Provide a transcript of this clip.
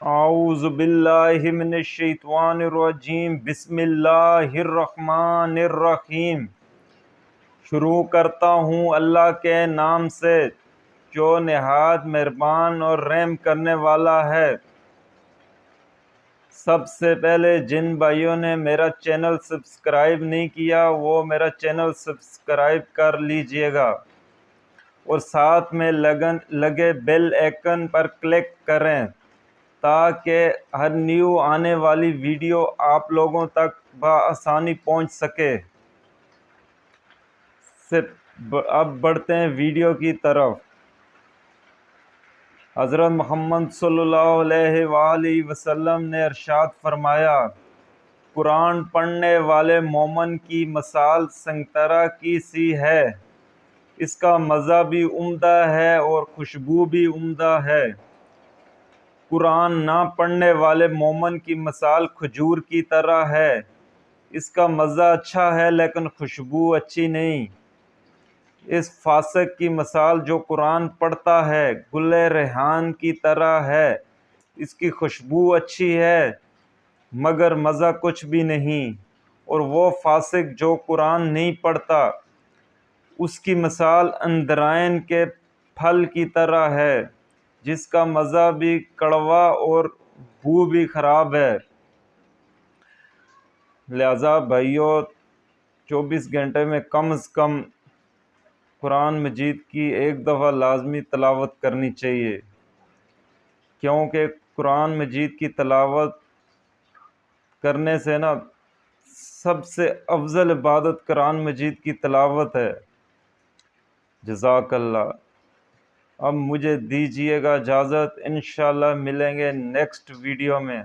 اعوذ باللہ من الشیطان الرجیم بسم اللہ الرحمن الرحیم۔ شروع کرتا ہوں اللہ کے نام سے جو نہایت مہربان اور رحم کرنے والا ہے۔ سب سے پہلے جن بھائیوں نے میرا چینل سبسکرائب نہیں کیا وہ میرا چینل سبسکرائب کر لیجئے گا اور ساتھ میں لگے بیل آئیکن پر کلک کریں تاکہ ہر نیو آنے والی ویڈیو آپ لوگوں تک بآسانی پہنچ سکے۔ اب بڑھتے ہیں ویڈیو کی طرف۔ حضرت محمد صلی اللہ علیہ وآلہ وسلم نے ارشاد فرمایا، قرآن پڑھنے والے مومن کی مثال سنگترا کی سی ہے، اس کا مزہ بھی عمدہ ہے اور خوشبو بھی عمدہ ہے۔ قرآن نہ پڑھنے والے مومن کی مثال کھجور کی طرح ہے، اس کا مزہ اچھا ہے لیکن خوشبو اچھی نہیں۔ اس فاسق کی مثال جو قرآن پڑھتا ہے گل ریحان کی طرح ہے، اس کی خوشبو اچھی ہے مگر مزہ کچھ بھی نہیں۔ اور وہ فاسق جو قرآن نہیں پڑھتا، اس کی مثال اندرائن کے پھل کی طرح ہے، جس کا مزہ بھی کڑوا اور بو بھی خراب ہے۔ لہذا بھائیو 24 گھنٹے میں کم از کم قرآن مجید کی ایک دفعہ لازمی تلاوت کرنی چاہیے، کیونکہ قرآن مجید کی تلاوت کرنے سے سب سے افضل عبادت قرآن مجید کی تلاوت ہے۔ جزاک اللہ۔ اب مجھے دیجیے گا اجازت، انشاءاللہ ملیں گے نیکسٹ ویڈیو میں۔